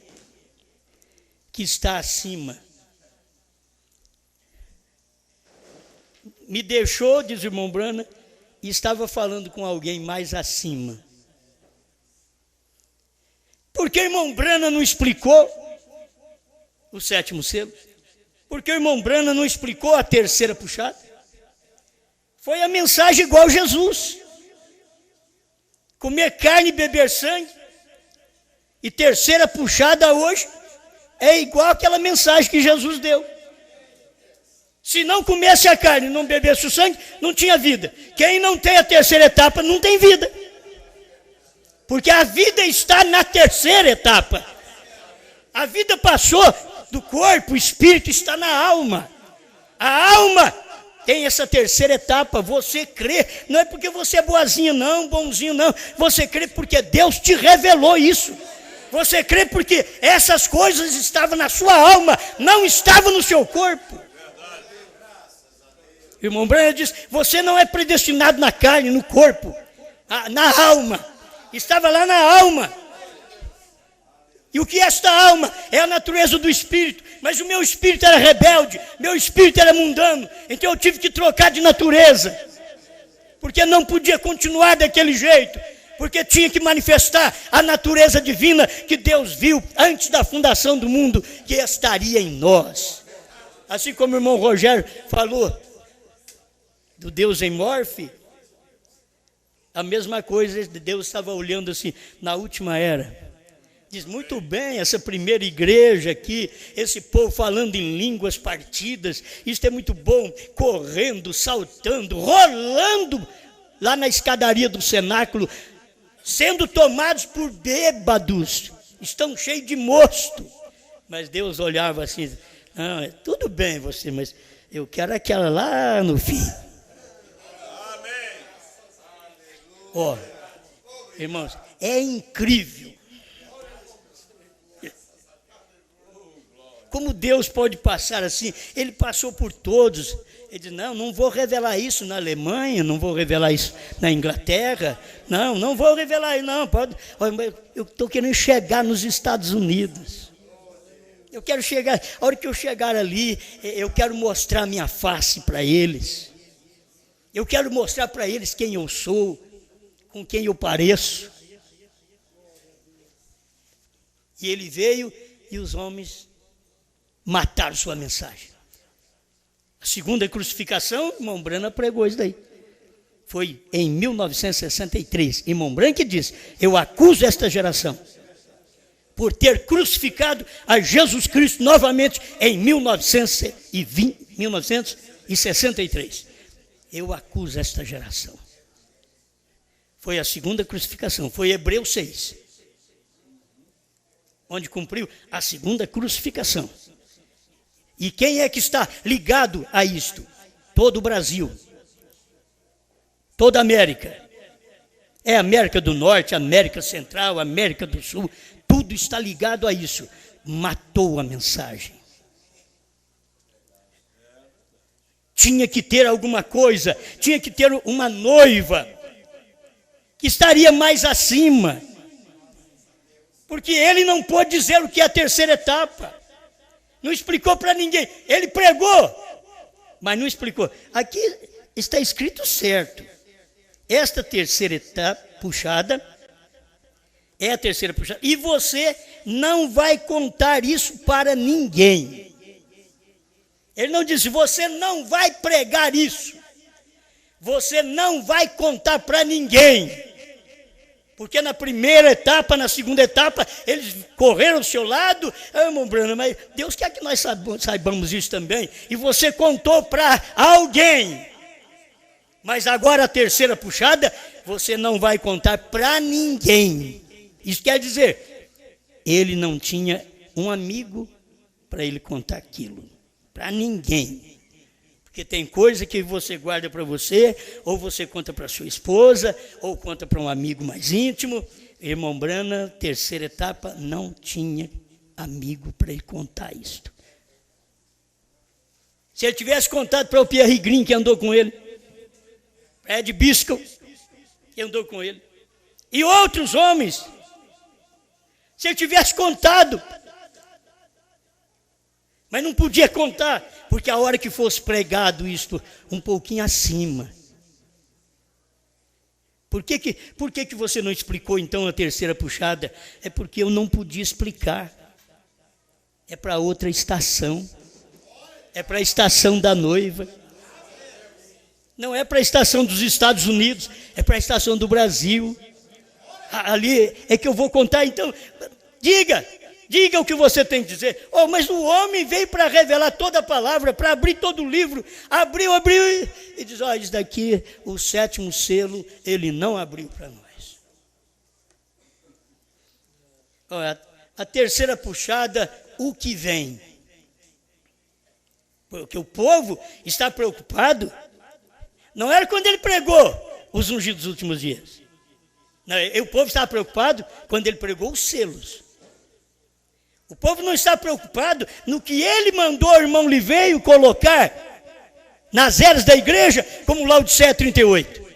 que está acima? Me deixou, diz o irmão Brana, e estava falando com alguém mais acima. Por que o irmão Brana não explicou o 7º selo? Por que o irmão Brana não explicou a terceira puxada? Foi a mensagem igual Jesus. Comer carne e beber sangue. E terceira puxada hoje é igual aquela mensagem que Jesus deu. Se não comesse a carne e não bebesse o sangue, não tinha vida. Quem não tem a terceira etapa não tem vida. Porque a vida está na terceira etapa. A vida passou do corpo, o espírito está na alma. A alma tem essa terceira etapa. Você crê, não é porque você é boazinho não, bonzinho não. Você crê porque Deus te revelou isso. Você crê porque essas coisas estavam na sua alma, não estavam no seu corpo. O irmão Brana diz: você não é predestinado na carne, no corpo, na alma. Estava lá na alma. E o que é esta alma? É a natureza do espírito. Mas o meu espírito era rebelde, meu espírito era mundano. Então eu tive que trocar de natureza. Porque não podia continuar daquele jeito. Porque tinha que manifestar a natureza divina que Deus viu antes da fundação do mundo, que estaria em nós. Assim como o irmão Rogério falou do Deus em Morfe, a mesma coisa, Deus estava olhando assim, na última era, Diz, muito bem, essa primeira igreja aqui, esse povo falando em línguas partidas, isso é muito bom, correndo, saltando, rolando lá na escadaria do cenáculo, sendo tomados por bêbados, estão cheios de mosto. Mas Deus olhava assim, não, tudo bem você, mas eu quero aquela lá no fim. Ó, irmãos, é incrível como Deus pode passar assim. Ele passou por todos. Ele disse, não vou revelar isso na Alemanha, não vou revelar isso na Inglaterra, não vou revelar isso, não, pode. Eu estou querendo chegar nos Estados Unidos. Eu quero chegar, a hora que eu chegar ali, eu quero mostrar minha face para eles. Eu quero mostrar para eles quem eu sou, com quem eu pareço. E ele veio e os homens mataram sua mensagem. A segunda crucificação, irmão Brana pregou isso daí. Foi em 1963. Irmão Brana que disse, eu acuso esta geração por ter crucificado a Jesus Cristo novamente em 1963. Eu acuso esta geração. Foi a segunda crucificação, foi Hebreus 6, onde cumpriu a segunda crucificação. E quem é que está ligado a isto? Todo o Brasil, toda a América. É América do Norte, América Central, América do Sul, tudo está ligado a isso. Matou a mensagem. Tinha que ter alguma coisa, tinha que ter uma noiva que estaria mais acima. Porque ele não pôde dizer o que é a terceira etapa. Não explicou para ninguém. Ele pregou, mas não explicou. Aqui está escrito certo. Esta terceira etapa puxada é a terceira puxada. E você não vai contar isso para ninguém. Ele não disse, você não vai pregar isso. Você não vai contar para ninguém. Porque na primeira etapa, na segunda etapa, eles correram ao seu lado. Irmão Brana, mas Deus quer que nós saibamos isso também. E você contou para alguém. Mas agora a terceira puxada, você não vai contar para ninguém. Isso quer dizer, ele não tinha um amigo para ele contar aquilo. Para ninguém. Porque tem coisa que você guarda para você, ou você conta para sua esposa, ou conta para um amigo mais íntimo. Irmão Brana, terceira etapa, não tinha amigo para ele contar isto. Se ele tivesse contado para o Pierre Green, que andou com ele, Ed Biscoe, que andou com ele, e outros homens, se ele tivesse contado, mas não podia contar, porque a hora que fosse pregado isto um pouquinho acima. Por que você não explicou então a terceira puxada? É porque eu não podia explicar. É para outra estação. É para a estação da noiva. Não é para a estação dos Estados Unidos, é para a estação do Brasil. Ali é que eu vou contar, então, diga o que você tem que dizer. Oh, mas o homem veio para revelar toda a palavra, para abrir todo o livro. Abriu, e diz, isso daqui, o sétimo selo, ele não abriu para nós. A terceira puxada, o que vem? Porque o povo está preocupado. Não era quando ele pregou os ungidos dos últimos dias. Não, o povo estava preocupado quando ele pregou os selos. O povo não está preocupado no que ele mandou o irmão Liveio colocar nas eras da igreja, como Laodiceia 38. O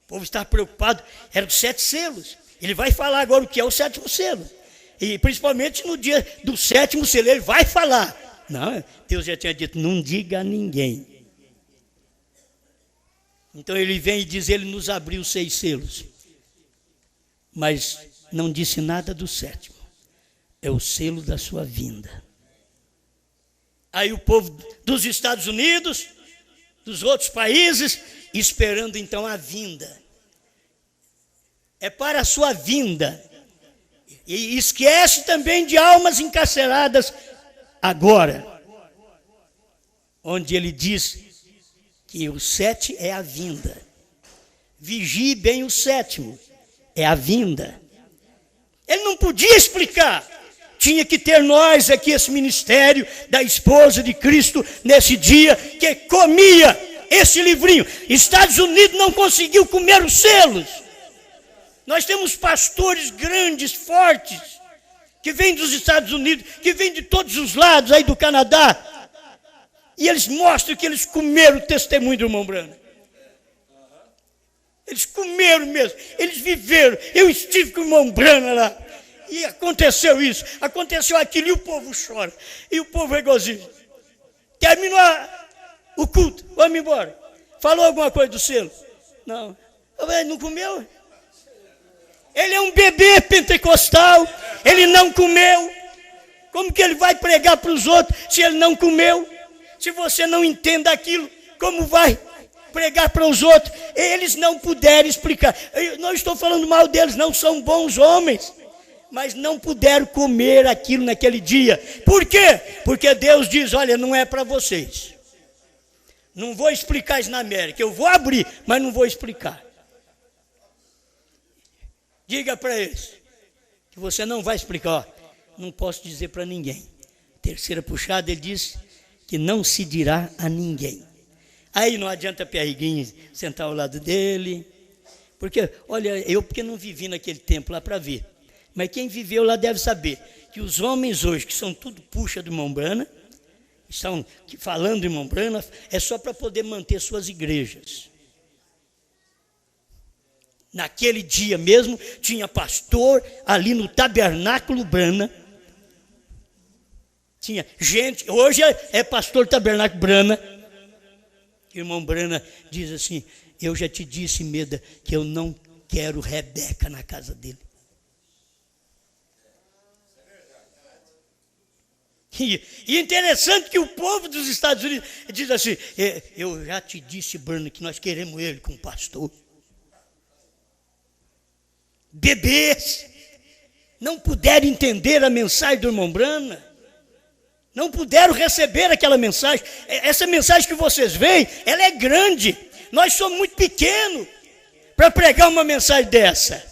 povo está preocupado, eram os 7 selos. Ele vai falar agora o que é o 7º selo. E principalmente no dia do 7º selo, ele vai falar. Não, Deus já tinha dito, não diga a ninguém. Então ele vem e diz, ele nos abriu 6 selos. Mas não disse nada do 7º. É o selo da sua vinda. Aí o povo dos Estados Unidos, dos outros países, esperando então a vinda. é para a sua vinda. E esquece também de almas encarceradas agora, onde ele diz que o 7 é a vinda. Vigie bem o 7º, é a vinda. Ele não podia explicar. Tinha que ter nós aqui, esse ministério da esposa de Cristo, nesse dia, que comia esse livrinho. Estados Unidos não conseguiu comer os selos. Nós temos pastores grandes, fortes, que vêm dos Estados Unidos, que vêm de todos os lados aí do Canadá. E eles mostram que eles comeram o testemunho do irmão Branham. Eles comeram mesmo, eles viveram. Eu estive com o irmão Branham lá. E aconteceu isso, aconteceu aquilo, e o povo chora. E o povo regozija. Terminou o culto, vamos embora. Falou alguma coisa do selo? Não. Ele não comeu? Ele é um bebê pentecostal, ele não comeu. Como que ele vai pregar para os outros se ele não comeu? Se você não entende aquilo, como vai pregar para os outros? Eles não puderam explicar. Eu não estou falando mal deles, não são bons homens, mas não puderam comer aquilo naquele dia. Por quê? Porque Deus diz, olha, não é para vocês. Não vou explicar isso na América, eu vou abrir, mas não vou explicar. Diga para eles que você não vai explicar. Ó, não posso dizer para ninguém. Terceira puxada, ele diz que não se dirá a ninguém. Aí não adianta Pierriguinho sentar ao lado dele, porque, olha, eu porque não vivi naquele tempo lá para ver, mas quem viveu lá deve saber que os homens hoje, que são tudo puxa do irmão Branham, estão falando do irmão Branham, é só para poder manter suas igrejas. Naquele dia mesmo, tinha pastor ali no tabernáculo Branham. Tinha gente, hoje é pastor tabernáculo Branham. O irmão Branham diz assim, eu já te disse, Meda, que eu não quero Rebeca na casa dele. E interessante que o povo dos Estados Unidos diz assim, eu já te disse, Branham, que nós queremos ele como pastor. Bebês não puderam entender a mensagem do irmão Branham, não puderam receber aquela mensagem. Essa mensagem que vocês veem, ela é grande. Nós somos muito pequenos para pregar uma mensagem dessa.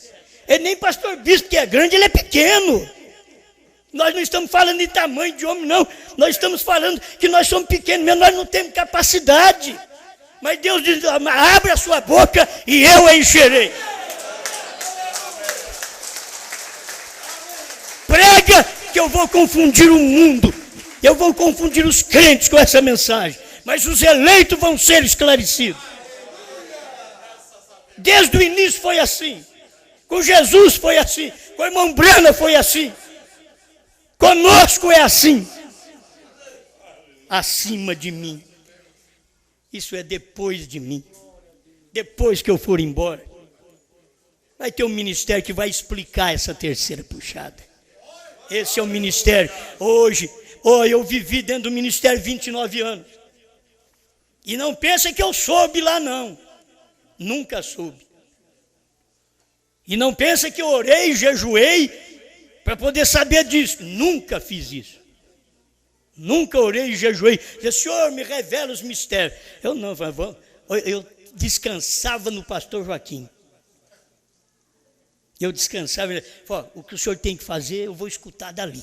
Nem pastor bispo que é grande, ele é pequeno. Nós não estamos falando de tamanho de homem, não. Nós estamos falando que nós somos pequenos mesmo, nós não temos capacidade. Mas Deus diz, abre a sua boca e eu a encherei. Prega que eu vou confundir o mundo, eu vou confundir os crentes com essa mensagem, mas os eleitos vão ser esclarecidos. Desde o início foi assim, com Jesus foi assim, com o irmão Branham foi assim, conosco é assim, acima de mim, isso é depois de mim, depois que eu for embora, vai ter um ministério que vai explicar essa terceira puxada. Esse é o ministério. Hoje, eu vivi dentro do ministério 29 anos. E não pensa que eu soube lá, não. Nunca soube. E não pensa que eu orei e jejuei para poder saber disso. Nunca fiz isso. Nunca orei e jejuei. Disse, Senhor, me revela os mistérios. Eu não, eu descansava no pastor Joaquim. Eu descansava, ele falou, o que o senhor tem que fazer, eu vou escutar dali.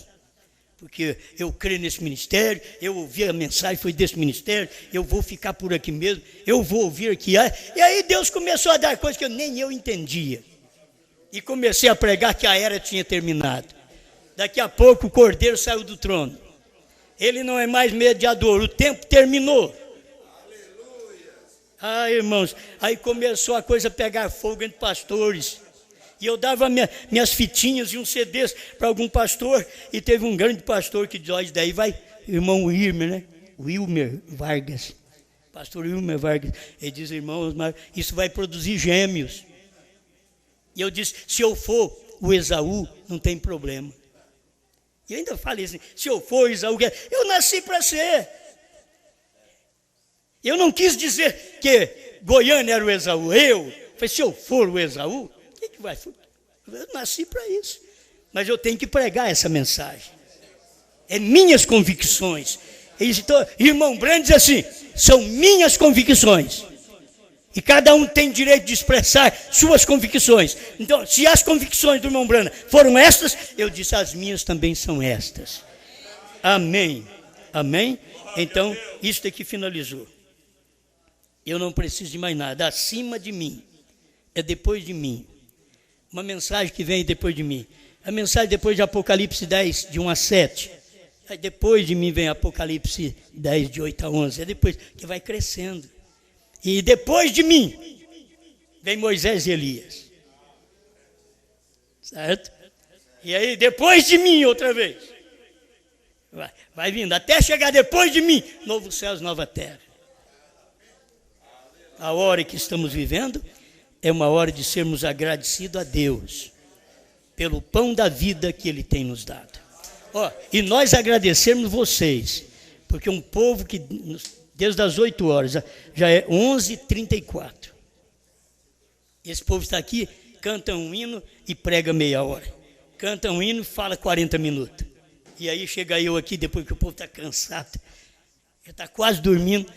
Porque eu creio nesse ministério, eu ouvi a mensagem, foi desse ministério, eu vou ficar por aqui mesmo, eu vou ouvir aqui. E aí Deus começou a dar coisas que nem eu entendia. E comecei a pregar que a era tinha terminado. Daqui a pouco o Cordeiro saiu do trono. Ele não é mais mediador, o tempo terminou. Irmãos, aí começou a coisa a pegar fogo entre pastores. E eu dava minhas fitinhas e uns CDs para algum pastor. E teve um grande pastor que diz, daí vai, irmão Wilmer, né? Wilmer Vargas. Pastor Wilmer Vargas. Ele diz, irmãos, mas isso vai produzir gêmeos. E eu disse, se eu for o Esaú, não tem problema. E eu ainda falei assim, se eu for o Esaú, eu nasci para ser. Eu não quis dizer que Goiânia era o Esaú. Eu falei, se eu for o Esaú, o que Eu nasci para isso. Mas eu tenho que pregar essa mensagem. É minhas convicções. Então, irmão Brand diz assim, são minhas convicções. E cada um tem direito de expressar suas convicções. Então, se as convicções do irmão Brand foram estas, eu disse, as minhas também são estas. Amém. Amém? Então, isso aqui finalizou. Eu não preciso de mais nada. Acima de mim. É depois de mim. Uma mensagem que vem depois de mim. A mensagem depois de Apocalipse 10, de 1 a 7. Aí depois de mim vem Apocalipse 10, de 8 a 11. É depois que vai crescendo. E depois de mim vem Moisés e Elias. Certo? E aí depois de mim outra vez. Vai vindo. Até chegar depois de mim. Novo céus, nova terra. A hora que estamos vivendo é uma hora de sermos agradecidos a Deus pelo pão da vida que Ele tem nos dado. E nós agradecemos vocês, porque um povo que, desde as 8 horas, já é 11h34. Esse povo está aqui, canta um hino e prega meia hora. Canta um hino e fala 40 minutos. E aí chega eu aqui, depois que o povo está cansado, já está quase dormindo,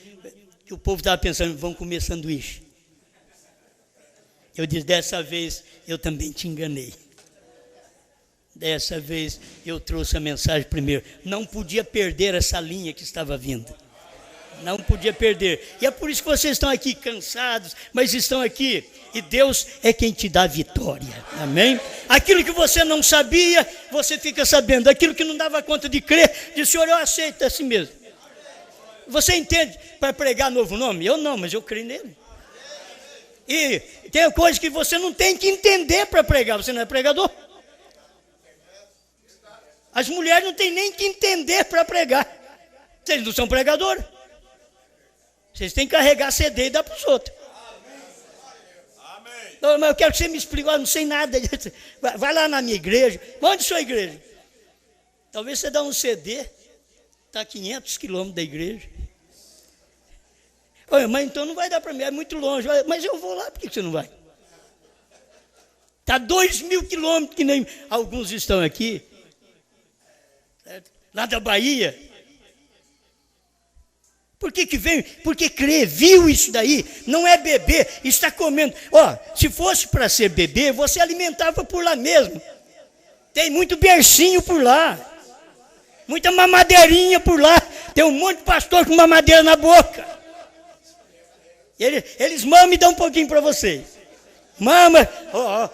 que o povo estava pensando, vão comer sanduíche. Eu disse, dessa vez eu também te enganei. Dessa vez eu trouxe a mensagem primeiro. Não podia perder essa linha que estava vindo. Não podia perder. E é por isso que vocês estão aqui cansados, mas estão aqui. E Deus é quem te dá a vitória. Amém? Aquilo que você não sabia, você fica sabendo. Aquilo que não dava conta de crer, diz, Senhor, eu aceito assim mesmo. Você entende para pregar novo nome? Eu não, mas eu creio nele. E tem coisas que você não tem que entender para pregar. Você não é pregador? As mulheres não têm nem que entender para pregar. Vocês não são pregadores. Vocês têm que carregar CD e dar para os outros. Não, mas eu quero que você me explique. Eu não sei nada. Vai lá na minha igreja. Onde é sua igreja? Talvez você dá um CD. Está a 500 quilômetros da igreja. Olha, mas então não vai dar para mim. É muito longe. Mas eu vou lá. Por que você não vai? Está 2.000 quilômetros, que nem alguns estão aqui. Lá da Bahia. Por que vem? Porque crê, viu isso daí, não é bebê, está comendo. Se fosse para ser bebê, você alimentava por lá mesmo. Tem muito bercinho por lá, muita mamadeirinha por lá. Tem um monte de pastor com mamadeira na boca. Eles mamam e dão um pouquinho para vocês. Mama,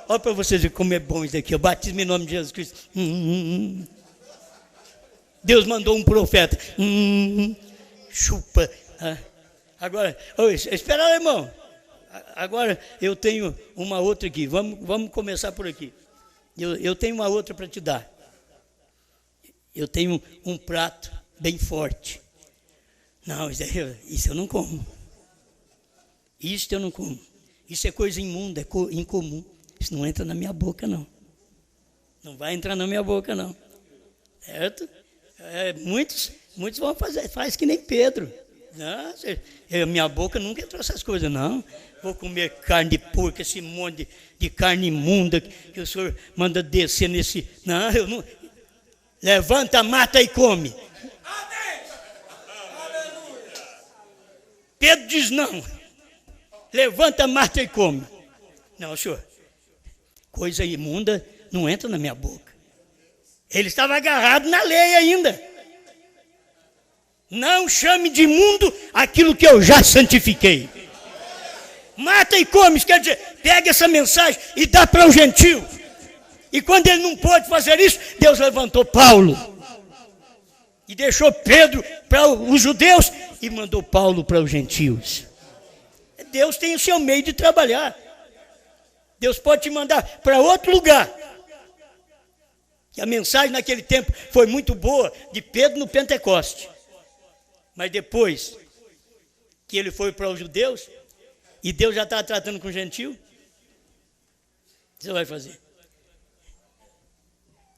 ó para vocês verem como é bom isso aqui. Eu batismo em nome de Jesus Cristo. Deus mandou um profeta. Chupa. Agora, espera lá, irmão. Agora eu tenho uma outra aqui. Vamos começar por aqui. Eu tenho uma outra para te dar. Eu tenho um prato bem forte. Não, isso eu não como. Isso eu não como. Isso é coisa imunda, é incomum. Isso não entra na minha boca, não. Não vai entrar na minha boca, não. Certo? Muitos vão fazer, faz que nem Pedro. Não, minha boca nunca entrou essas coisas, não. Vou comer carne de porco, esse monte de carne imunda que o senhor manda descer nesse... Não, eu não... Levanta, mata e come. Pedro diz não. Levanta, mata e come. Não, senhor. Coisa imunda não entra na minha boca. Ele estava agarrado na lei ainda. Não chame de imundo aquilo que eu já santifiquei. Mata e come, quer dizer, pega essa mensagem e dá para o gentio. E quando ele não pôde fazer isso, Deus levantou Paulo. E deixou Pedro para os judeus e mandou Paulo para os gentios. Deus tem o seu meio de trabalhar. Deus pode te mandar para outro lugar. E a mensagem naquele tempo foi muito boa de Pedro no Pentecoste. Mas depois que ele foi para os judeus, e Deus já estava tratando com o gentio, o que você vai fazer?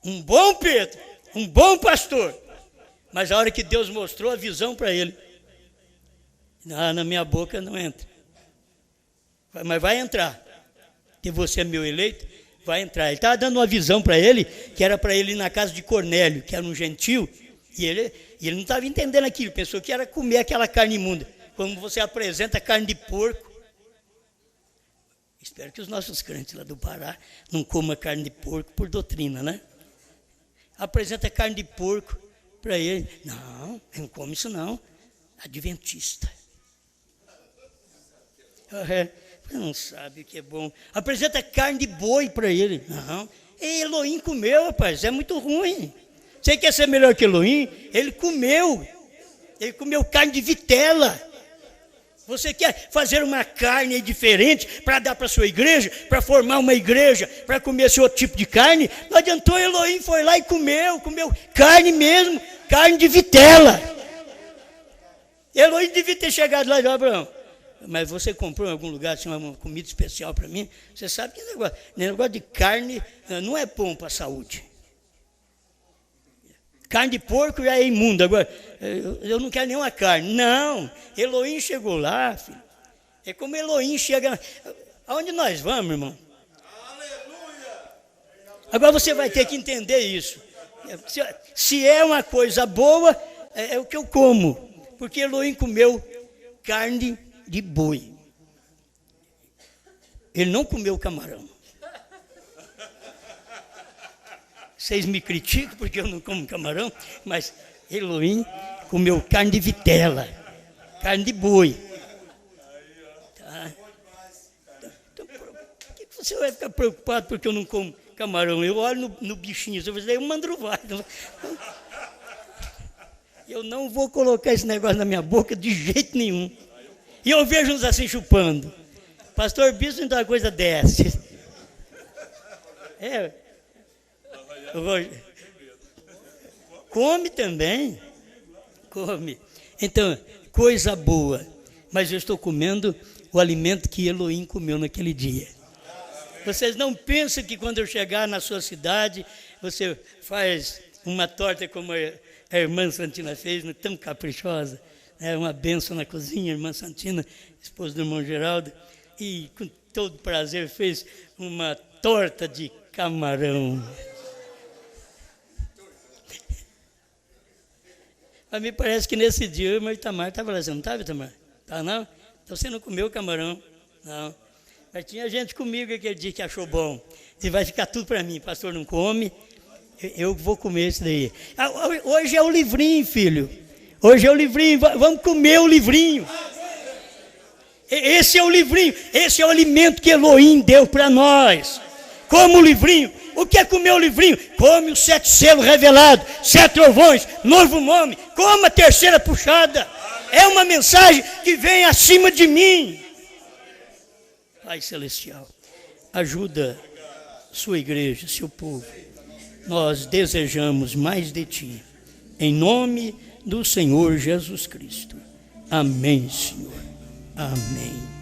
Um bom Pedro, um bom pastor, mas a hora que Deus mostrou a visão para ele, na minha boca não entra. Mas vai entrar. e você é meu eleito, vai entrar. Ele estava dando uma visão para ele, que era para ele ir na casa de Cornélio, que era um gentil, e ele não estava entendendo aquilo, pensou que era comer aquela carne imunda. Como você apresenta carne de porco. Espero que os nossos crentes lá do Pará não comam carne de porco por doutrina, né? Apresenta carne de porco para ele. Não, não come isso não. Adventista. Você não sabe o que é bom. Apresenta carne de boi para ele. Não. E Elohim comeu, rapaz. É muito ruim. Você quer ser melhor que Elohim? Ele comeu. Ele comeu carne de vitela. Você quer fazer uma carne diferente para dar para a sua igreja, para formar uma igreja, para comer esse outro tipo de carne? Não adiantou, Elohim foi lá e comeu carne mesmo, carne de vitela. Elohim devia ter chegado lá e disse: Abraão, mas você comprou em algum lugar assim, uma comida especial para mim? Você sabe que negócio de carne não é bom para a saúde. Carne de porco já é imunda. Agora, eu não quero nenhuma carne. Não, Elohim chegou lá, filho. É como Elohim chega. Aonde nós vamos, irmão? Aleluia! Agora você vai ter que entender isso. Se é uma coisa boa, é o que eu como. Porque Elohim comeu carne de boi. Ele não comeu camarão. Vocês me criticam porque eu não como camarão, mas Elohim comeu carne de vitela, carne de boi. Tá? Então, por que você vai ficar preocupado porque eu não como camarão? Eu olho no bichinho, você vai dizer, é um mandruvado. Eu não vou colocar esse negócio na minha boca de jeito nenhum. E eu vejo uns assim chupando. Pastor Bispo não dá uma coisa dessa. Come também. Come. Então, coisa boa. Mas eu estou comendo o alimento que Elohim comeu naquele dia. Vocês não pensam que quando eu chegar na sua cidade, você faz uma torta como a irmã Santina fez, tão caprichosa. É uma bênção na cozinha, a irmã Santina, esposa do irmão Geraldo, e com todo prazer fez uma torta de camarão. Mas me parece que nesse dia o irmão Itamar estava lá, você não estava, Itamar? Tá, não? Então você não comeu camarão? Não. Mas tinha gente comigo aquele dia que achou bom. E vai ficar tudo para mim, pastor não come, eu vou comer isso daí. Hoje é o livrinho, filho. Hoje é o livrinho, vamos comer o livrinho. Esse é o livrinho, esse é o alimento que Elohim deu para nós. Como o livrinho. O que é comer o livrinho? Come os 7 selos revelados, 7 trovões, novo nome, coma a terceira puxada. É uma mensagem que vem acima de mim. Pai Celestial, ajuda sua igreja, seu povo. Nós desejamos mais de ti. Em nome do Senhor Jesus Cristo. Amém, Senhor. Amém.